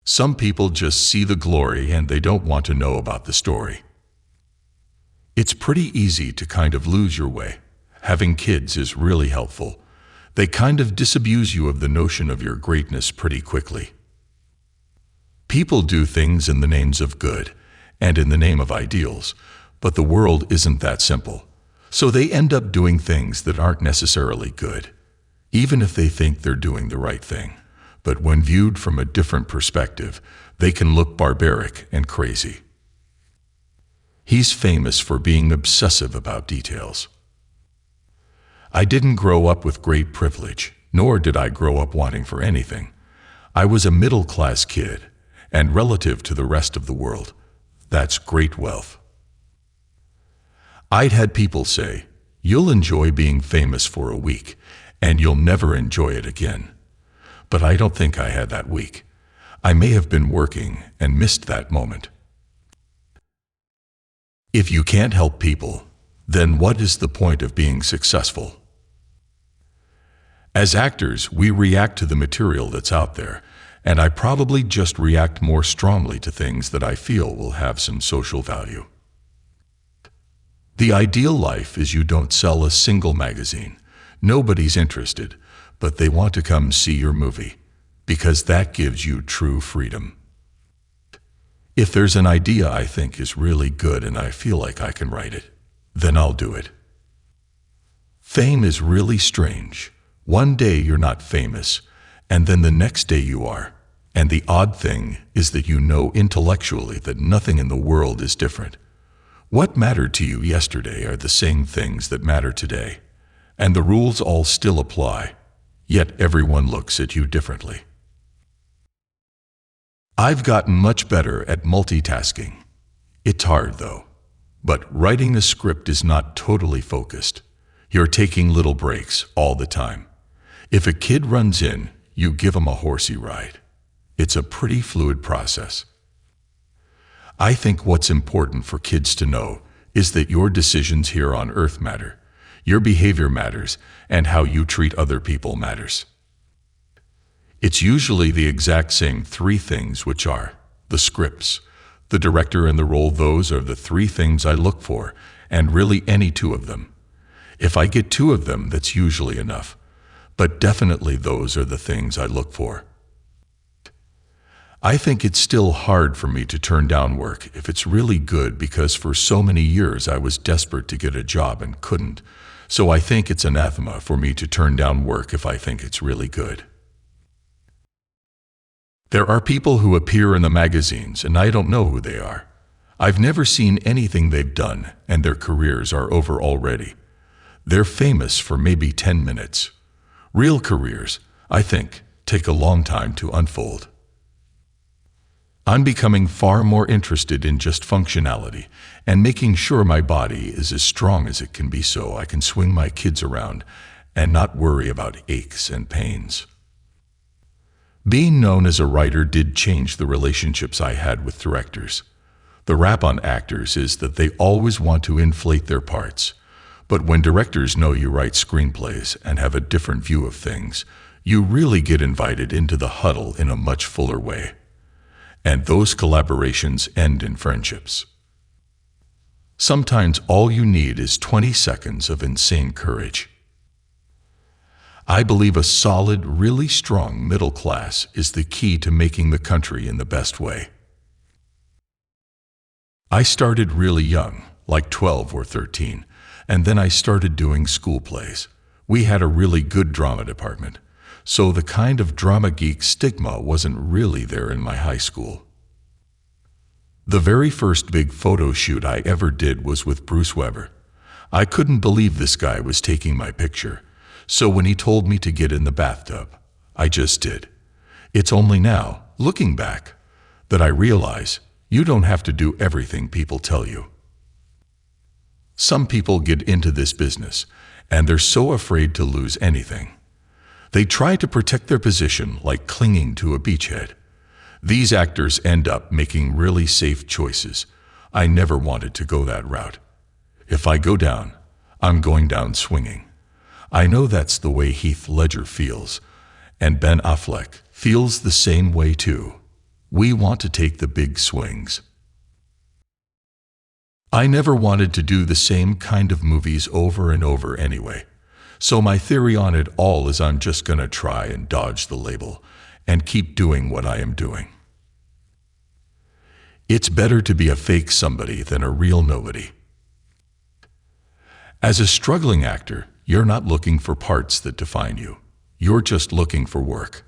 Some people just see the glory and they don't want to know about the story. It's pretty easy to kind of lose your way. Having kids is really helpful. They kind of disabuse you of the notion of your greatness pretty quickly. People do things in the names of good and in the name of ideals, but the world isn't that simple. So they end up doing things that aren't necessarily good, even if they think they're doing the right thing. But when viewed from a different perspective, they can look barbaric and crazy. He's famous for being obsessive about details. I didn't grow up with great privilege, nor did I grow up wanting for anything. I was a middle-class kid, and relative to the rest of the world, that's great wealth. I'd had people say, "You'll enjoy being famous for a week, and you'll never enjoy it again." But I don't think I had that week. I may have been working and missed that moment. If you can't help people, then what is the point of being successful? As actors, we react to the material that's out there, and I probably just react more strongly to things that I feel will have some social value. The ideal life is you don't sell a single magazine. Nobody's interested, but they want to come see your movie, because that gives you true freedom. If there's an idea I think is really good and I feel like I can write it, then I'll do it. Fame is really strange. One day you're not famous, and then the next day you are. And the odd thing is that you know intellectually that nothing in the world is different. What mattered to you yesterday are the same things that matter today, and the rules all still apply, yet everyone looks at you differently. I've gotten much better at multitasking. It's hard though, but writing a script is not totally focused. You're taking little breaks all the time. If a kid runs in, you give him a horsey ride. It's a pretty fluid process. I think what's important for kids to know is that your decisions here on Earth matter, your behavior matters, and how you treat other people matters. It's usually the exact same three things, which are the scripts, the director, and the role. Those are the three things I look for, and really any two of them. If I get two of them, that's usually enough. But definitely those are the things I look for. I think it's still hard for me to turn down work if it's really good, because for so many years I was desperate to get a job and couldn't. So I think it's anathema for me to turn down work if I think it's really good. There are people who appear in the magazines and I don't know who they are. I've never seen anything they've done and their careers are over already. They're famous for maybe 10 minutes. Real careers, I think, take a long time to unfold. I'm becoming far more interested in just functionality and making sure my body is as strong as it can be so I can swing my kids around and not worry about aches and pains. Being known as a writer did change the relationships I had with directors. The rap on actors is that they always want to inflate their parts. But when directors know you write screenplays and have a different view of things, you really get invited into the huddle in a much fuller way. And those collaborations end in friendships. Sometimes all you need is 20 seconds of insane courage. I believe a solid, really strong middle class is the key to making the country in the best way. I started really young, like 12 or 13, and then I started doing school plays. We had a really good drama department, so the kind of drama geek stigma wasn't really there in my high school. The very first big photo shoot I ever did was with Bruce Weber. I couldn't believe this guy was taking my picture, so when he told me to get in the bathtub, I just did. It's only now, looking back, that I realize you don't have to do everything people tell you. Some people get into this business, and they're so afraid to lose anything. They try to protect their position like clinging to a beachhead. These actors end up making really safe choices. I never wanted to go that route. If I go down, I'm going down swinging. I know that's the way Heath Ledger feels, and Ben Affleck feels the same way too. We want to take the big swings. I never wanted to do the same kind of movies over and over anyway. So my theory on it all is I'm just gonna try and dodge the label and keep doing what I am doing. It's better to be a fake somebody than a real nobody. As a struggling actor, you're not looking for parts that define you. You're just looking for work.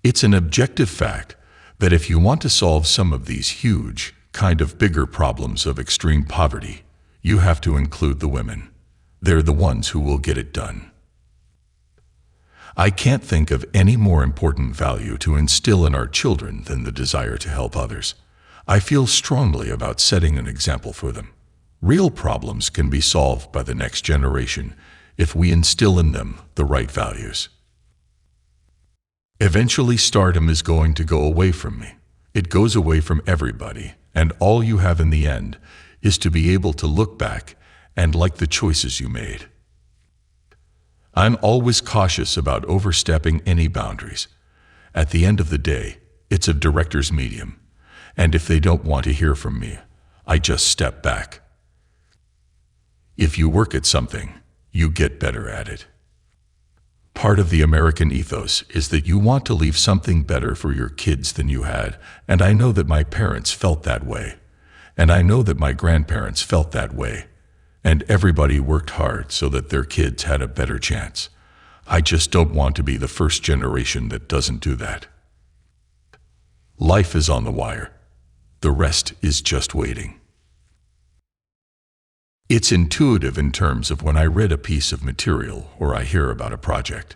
It's an objective fact that if you want to solve some of these huge, kind of bigger problems of extreme poverty, you have to include the women. They're the ones who will get it done. I can't think of any more important value to instill in our children than the desire to help others. I feel strongly about setting an example for them. Real problems can be solved by the next generation if we instill in them the right values. Eventually, stardom is going to go away from me. It goes away from everybody, and all you have in the end is to be able to look back and like the choices you made. I'm always cautious about overstepping any boundaries. At the end of the day, it's a director's medium, and if they don't want to hear from me, I just step back. If you work at something, you get better at it. Part of the American ethos is that you want to leave something better for your kids than you had, and I know that my parents felt that way, and I know that my grandparents felt that way, and everybody worked hard so that their kids had a better chance. I just don't want to be the first generation that doesn't do that. Life is on the wire. The rest is just waiting. It's intuitive in terms of when I read a piece of material or I hear about a project.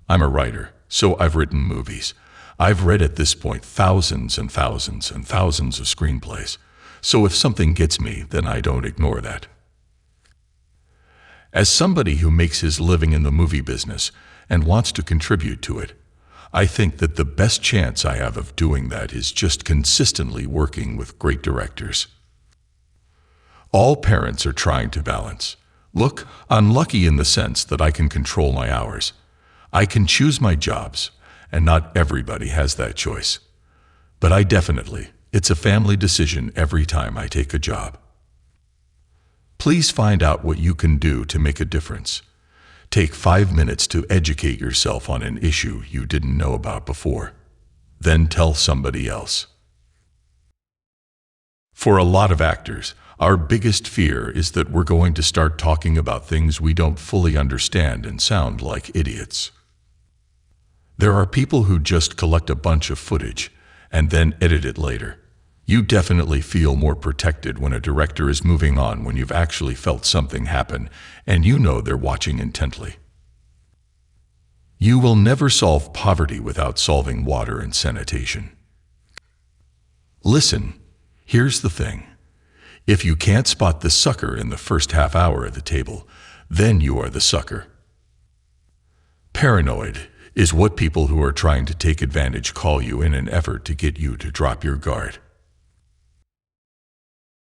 I'm a writer, so I've written movies. I've read at this point thousands and thousands and thousands of screenplays. So if something gets me, then I don't ignore that. As somebody who makes his living in the movie business and wants to contribute to it, I think that the best chance I have of doing that is just consistently working with great directors. All parents are trying to balance. Look, I'm lucky in the sense that I can control my hours. I can choose my jobs, and not everybody has that choice. But it's a family decision every time I take a job. Please find out what you can do to make a difference. Take 5 minutes to educate yourself on an issue you didn't know about before. Then tell somebody else. For a lot of actors, our biggest fear is that we're going to start talking about things we don't fully understand and sound like idiots. There are people who just collect a bunch of footage and then edit it later. You definitely feel more protected when a director is moving on when you've actually felt something happen and you know they're watching intently. You will never solve poverty without solving water and sanitation. Listen, here's the thing. If you can't spot the sucker in the first half hour at the table, then you are the sucker. Paranoid is what people who are trying to take advantage call you in an effort to get you to drop your guard.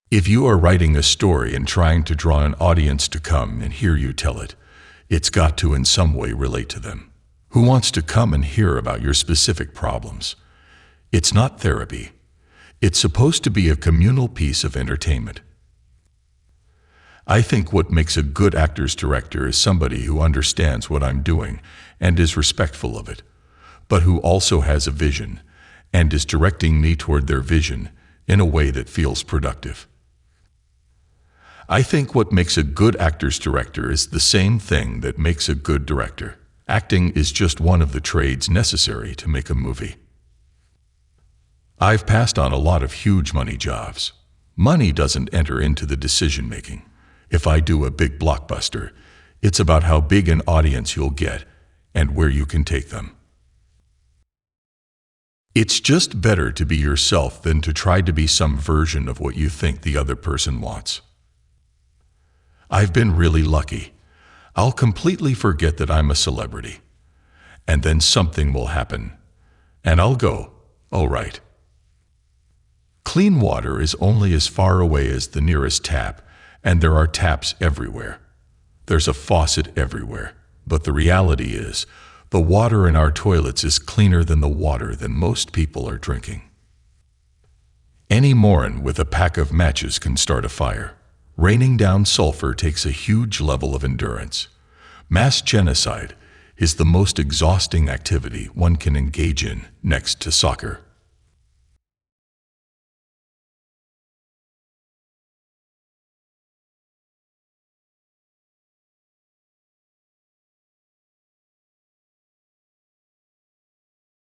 If you are writing a story and trying to draw an audience to come and hear you tell it, it's got to in some way relate to them. Who wants to come and hear about your specific problems? It's not therapy. It's supposed to be a communal piece of entertainment. I think what makes a good actor's director is somebody who understands what I'm doing and is respectful of it, but who also has a vision and is directing me toward their vision in a way that feels productive. I think what makes a good actor's director is the same thing that makes a good director. Acting is just one of the trades necessary to make a movie. I've passed on a lot of huge money jobs. Money doesn't enter into the decision-making. If I do a big blockbuster, it's about how big an audience you'll get and where you can take them. It's just better to be yourself than to try to be some version of what you think the other person wants. I've been really lucky. I'll completely forget that I'm a celebrity. And then something will happen. And I'll go, oh right. Clean water is only as far away as the nearest tap, and there are taps everywhere. There's a faucet everywhere, but the reality is, The water in our toilets is cleaner than the water that most people are drinking. Any moron with a pack of matches can start a fire. Raining down sulfur takes a huge level of endurance. Mass genocide is the most exhausting activity one can engage in next to soccer.